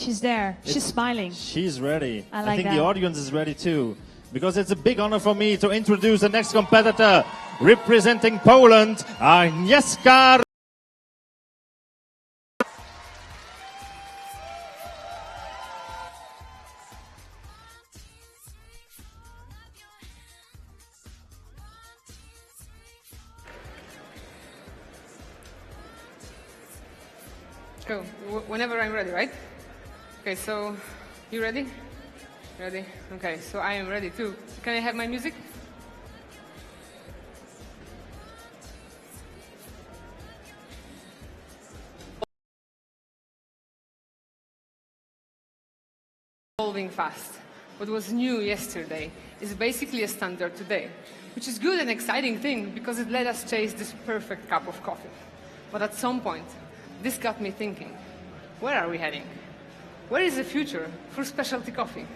She's there. She's smiling. She's ready. I think that. the audience is ready too. Because it's a big honor for me to introduce the next competitor representing Poland, Agnieszka. Go. Whenever I'm ready, right? Okay, so you ready? Ready? Okay, so I am ready too. Can I have my music? Evolving fast. What was new yesterday is basically a standard today, which is good and exciting thing because it let us chase this perfect cup of coffee. But at some point, this got me thinking, where are we heading? Where is the future for specialty coffee?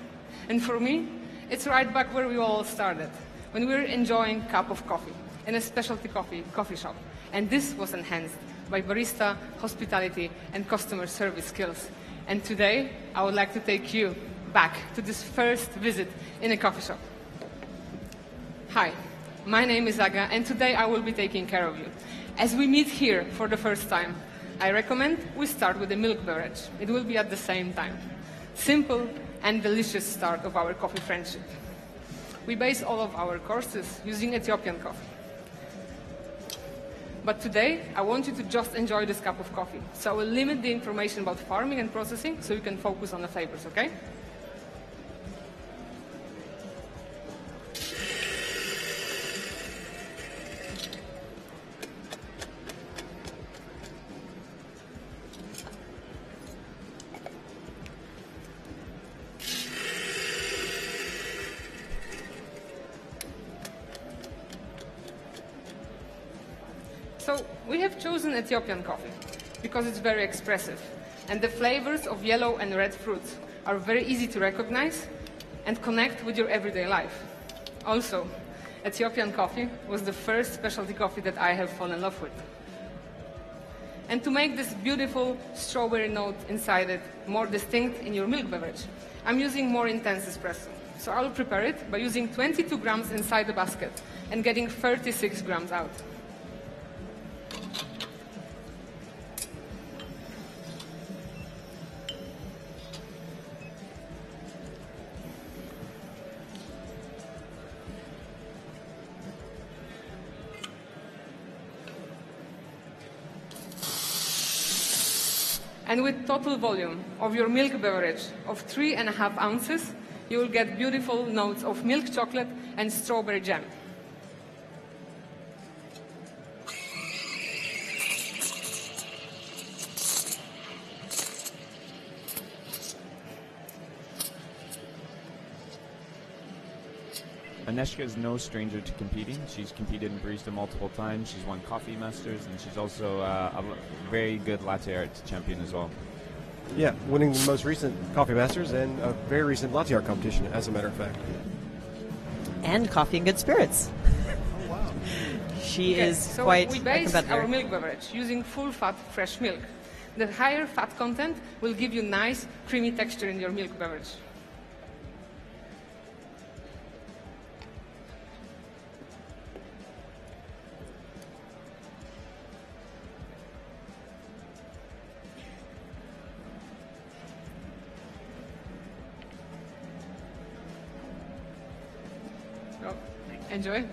And for me, it's right back where we all started, when we were enjoying a cup of coffee in a specialty coffee shop. And this was enhanced by barista, hospitality, and customer service skills. And today, I would like to take you back to this first visit in a coffee shop. Hi, my name is Aga, and today I will be taking care of you. As we meet here for the first time, I recommend we start with a milk beverage. It will be at the same time. Simple and delicious start of our coffee friendship. We base all of our courses using Ethiopian coffee. But today, I want you to just enjoy this cup of coffee. So I will limit the information about farming and processing so you can focus on the flavors, okay? So we have chosen Ethiopian coffee because it's very expressive and the flavors of yellow and red fruits are very easy to recognize and connect with your everyday life. Also, Ethiopian coffee was the first specialty coffee that I have fallen in love with. And to make this beautiful strawberry note inside it more distinct in your milk beverage, I'm using more intense espresso. So I'll prepare it by using 22 grams inside the basket and getting 36 grams out. And with total volume of your milk beverage of 3.5 ounces, you will get beautiful notes of milk chocolate and strawberry jam. Agnieszka is no stranger to competing. She's competed in barista multiple times. She's won Coffee Masters, and she's also a very good Latte Art champion as well. Yeah, winning the most recent Coffee Masters and a very recent Latte Art competition, as a matter of fact. And Coffee and Good Spirits. Oh, wow. She Okay, is so quite we a base competitor. our milk beverage using full-fat fresh milk. The higher fat content will give you nice, creamy texture in your milk beverage. Oh, enjoy.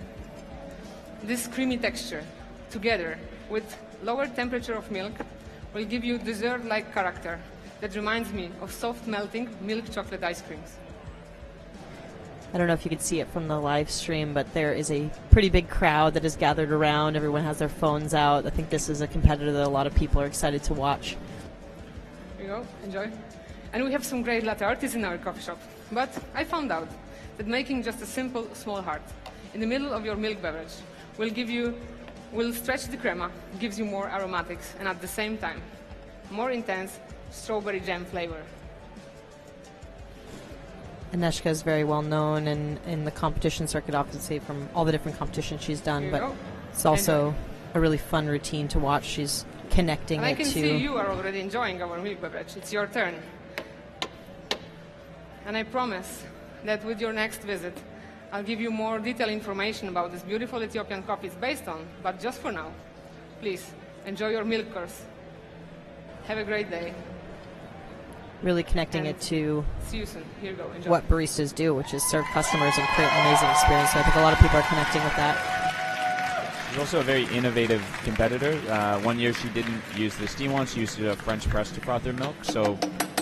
This creamy texture, together with lower temperature of milk, will give you dessert-like character that reminds me of soft melting milk chocolate ice creams. I don't know if you could see it from the live stream, but there is a pretty big crowd that is gathered around. Everyone has their phones out. I think this is a competitor that a lot of people are excited to watch. Here you go, enjoy. And we have some great latte artists in our coffee shop. But I found out that making just a simple small heart in the middle of your milk beverage will stretch the crema, gives you more aromatics, and at the same time, more intense strawberry jam flavor. Agnieszka is very well known in the competition circuit, obviously, from all the different competitions she's done, but it's also a really fun routine to watch. She's connecting And I it can to... see you are already enjoying our milk beverage. It's your turn. And I promise that with your next visit, I'll give you more detailed information about this beautiful Ethiopian coffee it's based on. But just for now, please enjoy your milk course. Have a great day. Really connecting And it to see you soon. Here you go. Enjoy. what baristas do, which is serve customers and create an amazing experience. So I think a lot of people are connecting with that. She's also a very innovative competitor. 1 year she didn't use the steam one, she used a French press to froth her milk, so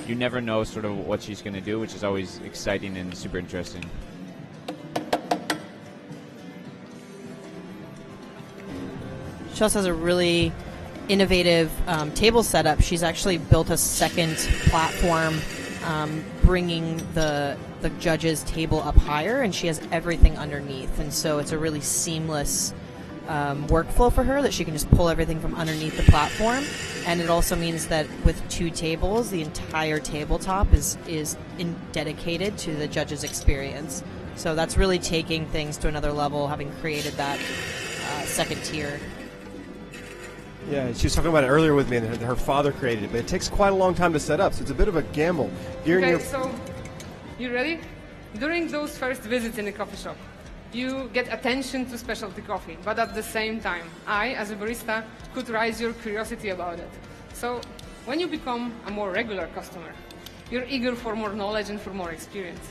you never know sort of what she's going to do, which is always exciting and super interesting. She also has a really innovative table setup. She's actually built a second platform, bringing the judges' table up higher, and she has everything underneath. And so it's a really seamless workflow for her that she can just pull everything from underneath the platform. And it also means that with 2 tables, the entire tabletop is dedicated to the judges' experience. So that's really taking things to another level, having created that second tier. Yeah, she was talking about it earlier with me, and her father created it, but it takes quite a long time to set up, so it's a bit of a gamble. Okay, so you ready? During those first visits in the coffee shop, you get attention to specialty coffee, but at the same time, I, as a barista, could raise your curiosity about it. So when you become a more regular customer, you're eager for more knowledge and for more experience.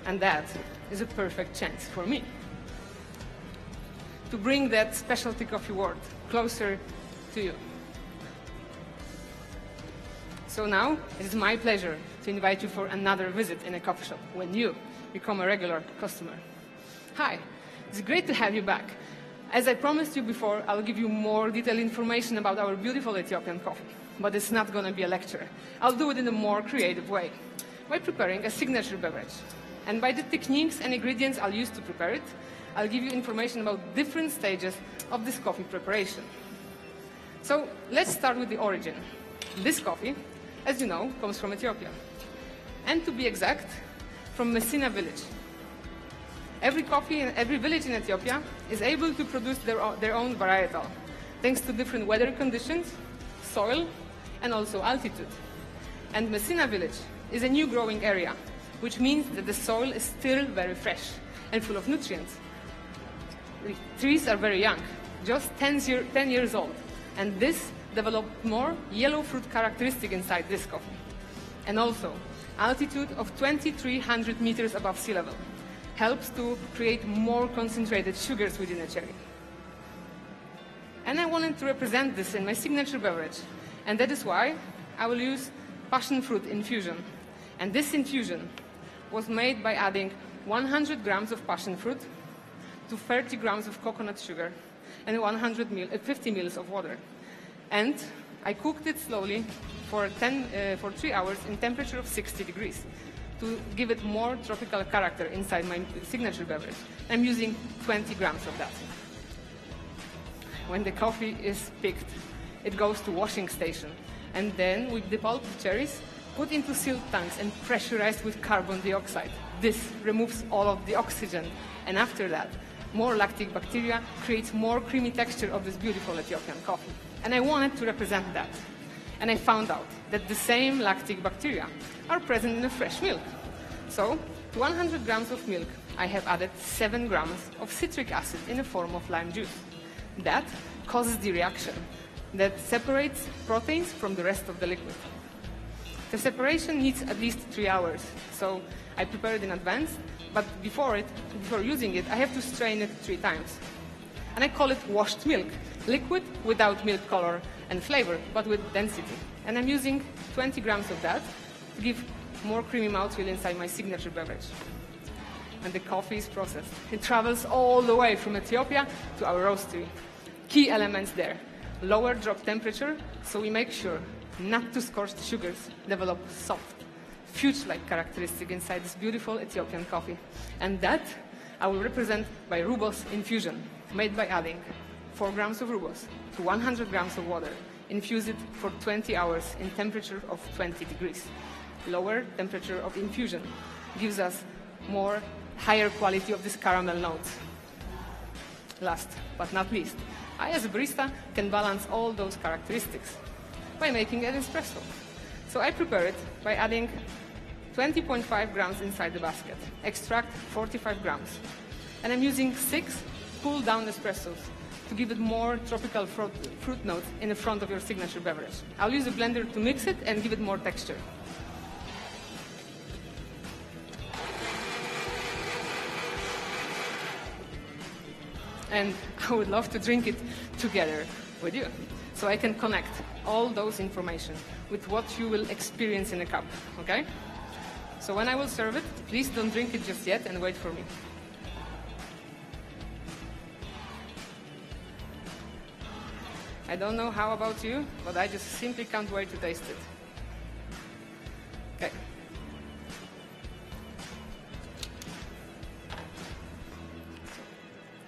And that is a perfect chance for me to bring that specialty coffee world closer to you. So now it is my pleasure to invite you for another visit in a coffee shop when you become a regular customer. Hi, it's great to have you back. As I promised you before, I'll give you more detailed information about our beautiful Ethiopian coffee, but it's not going to be a lecture. I'll do it in a more creative way, by preparing a signature beverage. And by the techniques and ingredients I'll use to prepare it, I'll give you information about different stages of this coffee preparation. So let's start with the origin. This coffee, as you know, comes from Ethiopia. And to be exact, from Messina village. Every coffee in every village in Ethiopia is able to produce their own varietal, thanks to different weather conditions, soil, and also altitude. And Messina village is a new growing area, which means that the soil is still very fresh and full of nutrients. The trees are very young, just 10 years old, and this developed more yellow fruit characteristic inside this coffee. And also, altitude of 2,300 meters above sea level helps to create more concentrated sugars within a cherry. And I wanted to represent this in my signature beverage, and that is why I will use passion fruit infusion. And this infusion was made by adding 100 grams of passion fruit to 30 grams of coconut sugar and 50 ml of water. And I cooked it slowly for 3 hours in temperature of 60 degrees to give it more tropical character inside my signature beverage. I'm using 20 grams of that. When the coffee is picked, it goes to washing station. And then with the pulped cherries, put into sealed tanks and pressurized with carbon dioxide. This removes all of the oxygen. And after that, more lactic bacteria creates more creamy texture of this beautiful Ethiopian coffee. And I wanted to represent that. And I found out that the same lactic bacteria are present in the fresh milk. So, to 100 grams of milk, I have added 7 grams of citric acid in the form of lime juice. That causes the reaction that separates proteins from the rest of the liquid. The separation needs at least 3 hours, so I prepare it in advance, but before using it, I have to strain it 3 times. And I call it washed milk, liquid without milk color and flavor, but with density. And I'm using 20 grams of that to give more creamy mouthfeel inside my signature beverage. And the coffee is processed. It travels all the way from Ethiopia to our roastery. Key elements there: lower drop temperature, so we make sure not to scorched sugars develop soft, fudge-like characteristic inside this beautiful Ethiopian coffee. And that I will represent by rooibos infusion, made by adding 4 grams of rooibos to 100 grams of water. Infuse it for 20 hours in temperature of 20 degrees. Lower temperature of infusion gives us more higher quality of this caramel notes. Last but not least, I as a barista can balance all those characteristics by making an espresso. So I prepare it by adding 20.5 grams inside the basket. Extract 45 grams. And I'm using 6 cool-down espressos to give it more tropical fruit notes in the front of your signature beverage. I'll use a blender to mix it and give it more texture. And I would love to drink it together with you, so I can connect all those information with what you will experience in a cup, okay? So when I will serve it, please don't drink it just yet and wait for me. I don't know how about you, but I just simply can't wait to taste it. Okay.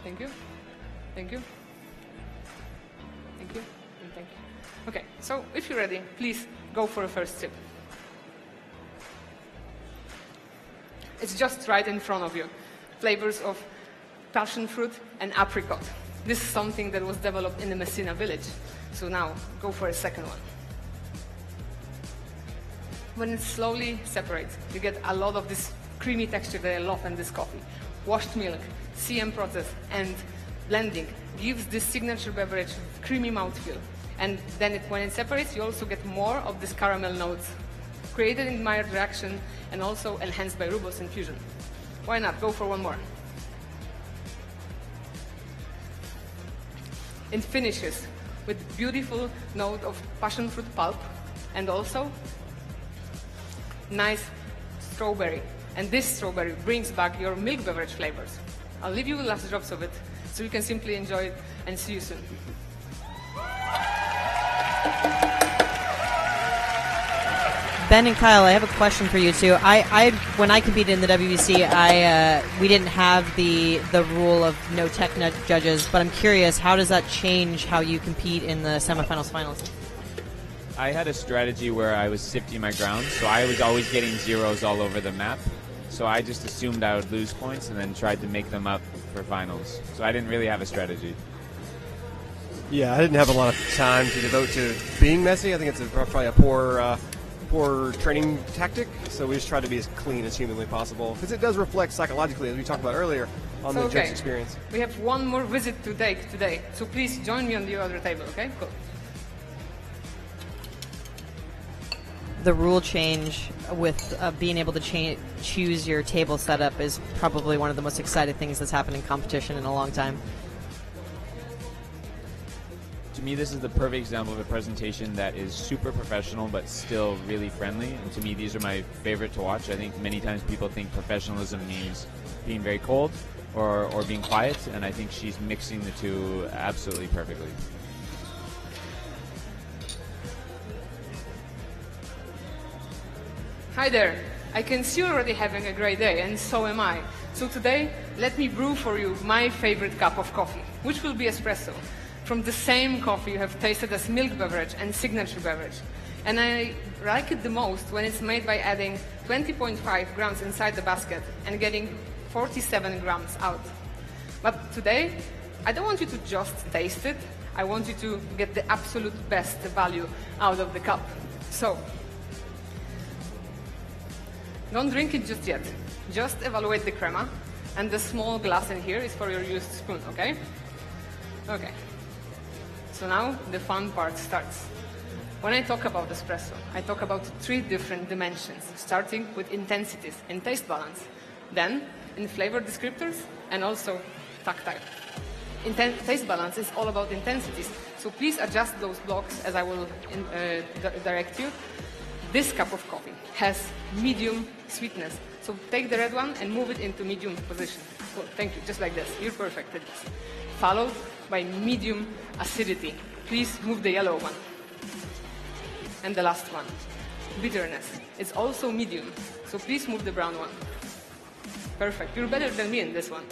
Thank you. Thank you. Thank you. And thank you. Okay, so if you're ready, please go for a first sip. It's just right in front of you. Flavors of passion fruit and apricot. This is something that was developed in the Messina village. So now, go for a second one. When it slowly separates, you get a lot of this creamy texture that I love in this coffee. Washed milk, CM process, and blending gives this signature beverage creamy mouthfeel. And then when it separates, you also get more of this caramel notes, created in mild reaction and also enhanced by rooibos infusion. Why not? Go for one more. It finishes with beautiful note of passion fruit pulp and also nice strawberry. And this strawberry brings back your milk beverage flavors. I'll leave you with last drops of it so you can simply enjoy it, and see you soon. Ben and Kyle, I have a question for you too. When I competed in the WBC, we didn't have the rule of no tech judges, but I'm curious, how does that change how you compete in the semifinals, finals? I had a strategy where I was sifting my ground, so I was always getting zeros all over the map. So I just assumed I would lose points and then tried to make them up for finals. So I didn't really have a strategy. Yeah, I didn't have a lot of time to devote to being messy. I think it's probably a poor training tactic, so we just try to be as clean as humanly possible, because it does reflect psychologically, as we talked about earlier, on the judge experience. We have one more visit to take today, so please join me on the other table, okay? Cool. The rule change with being able to choose your table setup is probably one of the most exciting things that's happened in competition in a long time. To me, this is the perfect example of a presentation that is super professional but still really friendly. And to me, these are my favorite to watch. I think many times people think professionalism means being very cold or being quiet, and I think she's mixing the two absolutely perfectly. Hi there. I can see you're already having a great day, and so am I. So today, let me brew for you my favorite cup of coffee, which will be espresso, from the same coffee you have tasted as milk beverage and signature beverage. And I like it the most when it's made by adding 20.5 grams inside the basket and getting 47 grams out. But today, I don't want you to just taste it. I want you to get the absolute best value out of the cup. So, don't drink it just yet. Just evaluate the crema, and the small glass in here is for your used spoon, okay? Okay. So now the fun part starts. When I talk about espresso, I talk about 3 different dimensions, starting with intensities in taste balance, then in flavor descriptors, and also tactile. Taste balance is all about intensities, so please adjust those blocks as I will direct you. This cup of coffee has medium sweetness, so take the red one and move it into medium position. Cool, thank you, just like this. You're perfect at this. Followed by medium acidity. Please move the yellow one. And the last one, bitterness. It's also medium, so please move the brown one. Perfect, you're better than me in this one.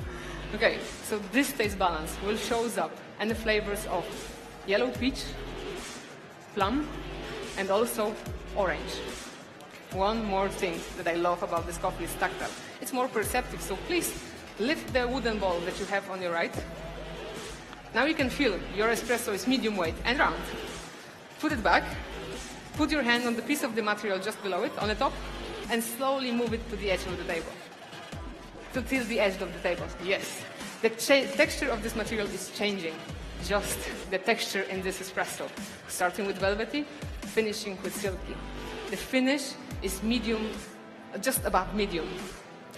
Okay, so this taste balance will show up and the flavors of yellow peach, plum, and also orange. One more thing that I love about this coffee is tactile. It's more perceptive, so please lift the wooden ball that you have on your right. Now you can feel your espresso is medium weight and round. Put it back. Put your hand on the piece of the material just below it, on the top, and slowly move it to the edge of the table. Till the edge of the table, yes. The texture of this material is changing. Just the texture in this espresso. Starting with velvety, finishing with silky. The finish is medium, just above medium.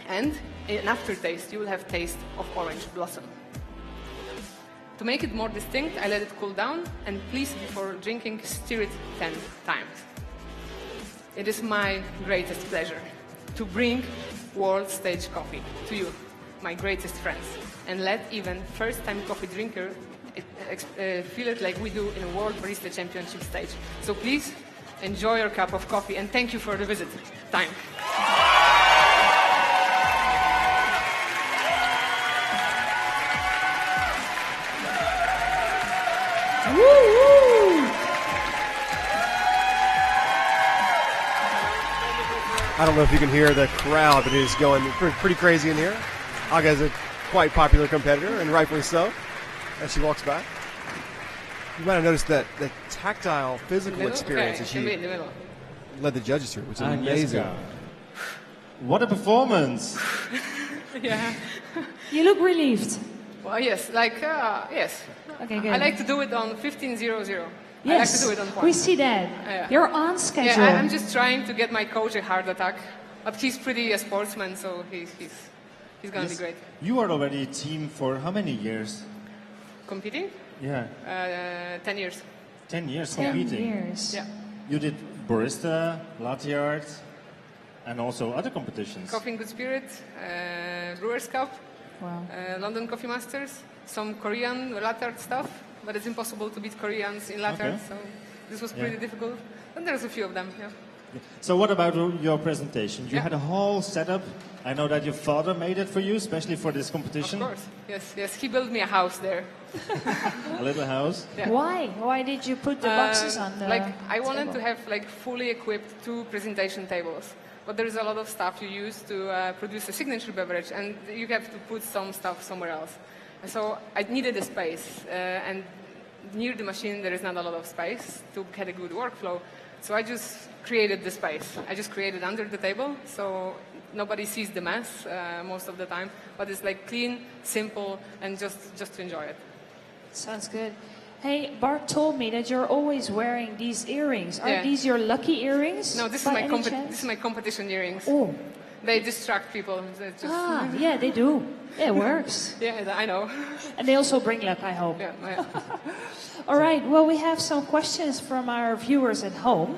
And in aftertaste, you will have taste of orange blossom. To make it more distinct, I let it cool down, and please, before drinking, stir it 10 times. It is my greatest pleasure to bring world stage coffee to you, my greatest friends, and let even first-time coffee drinker feel it like we do in a World Barista Championship stage. So please, enjoy your cup of coffee, and thank you for the visit. Time. I don't know if you can hear the crowd, but it is going pretty crazy in here. Aga is a quite popular competitor, and rightfully so, as she walks by. You might have noticed that the tactile, physical experience that she led the judges through, which is amazing. What a performance! Yeah. You look relieved. Well, yes, yes. Okay, good. I like to do it on 15:00. Yes, I like to do it on point. we see that. You're on schedule. Yeah, I'm just trying to get my coach a heart attack, but he's pretty a sportsman, so he's going to be great. You are already a team for how many years? Competing? Yeah. 10 years. 10 years 10 competing. years. Yeah. You did barista, latte art, and also other competitions. Coffee in Good Spirit, Brewers Cup, Wow. London Coffee Masters, some Korean latte art stuff, but it's impossible to beat Koreans in latte art, so this was pretty difficult. And there's a few of them, yeah. So what about your presentation? You Yeah. had a whole setup. I know that your father made it for you, especially for this competition. Of course, yes. He built me a house there. A little house. Yeah. Why? Why did you put the boxes on the I wanted table? to have fully equipped 2 presentation tables, but there is a lot of stuff you use to produce a signature beverage, and you have to put some stuff somewhere else. And so I needed a space, and near the machine there is not a lot of space to get a good workflow. So I just created the space. I just created under the table, so nobody sees the mess most of the time. But it's clean, simple, and just to enjoy it. Sounds good. Hey, Bart told me that you're always wearing these earrings. Are Yeah. these your lucky earrings? No, this by any is chance? my competition earrings. Oh. They distract people. They just, Yeah, they do. It works. yeah, I know. And they also bring luck, I hope. Yeah. All right, well, we have some questions from our viewers at home.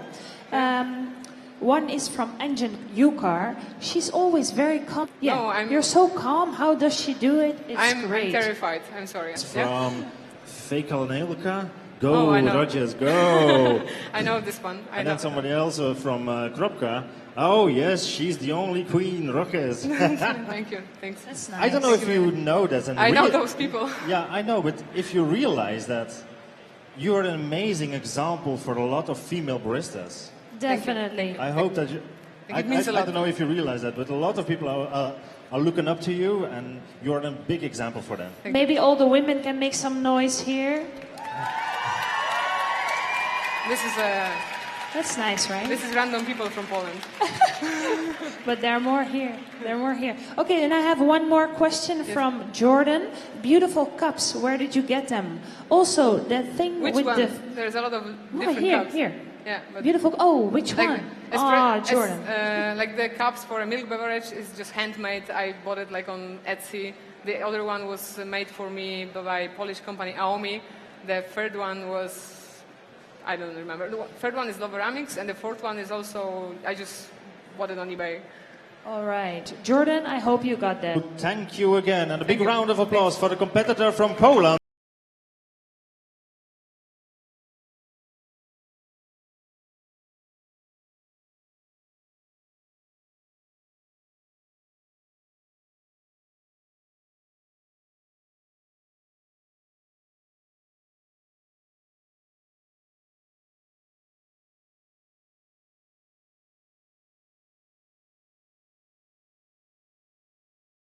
One is from Engine Yukar. She's always very calm. Yeah, No, you're so calm. How does she do it? It's I'm great. terrified. I'm sorry. From Fekal Nelka. Go, Oh, I know. Rogers, go. I know this one. I And know. then somebody else from Kropka. Oh, yes, she's the only queen, Roques. Thank you. Thanks. That's nice. I don't know if you know that. And I know those people. Yeah, I know, but if you realize that you're an amazing example for a lot of female baristas. Definitely. I hope that you... It means a I lot. don't know if you realize that, but a lot of people are looking up to you, and you're a big example for them. Maybe all the women can make some noise here. That's nice, right? This is random people from Poland. But there are more here. There are more here. Okay, and I have one more question from Jordan. Beautiful cups. Where did you get them? Also, that thing Which with one? the... There's a lot of Oh, different here, cups. here. Yeah, but Beautiful. Oh, which one? Jordan. The cups for a milk beverage is just handmade. I bought it on Etsy. The other one was made for me by Polish company Aomi. The third one was... I don't remember. The third one is Loveramics, and the fourth one is also, I just bought it on eBay. All right. Jordan, I hope you got that. Thank you again, and a big round of applause for the competitor from Poland.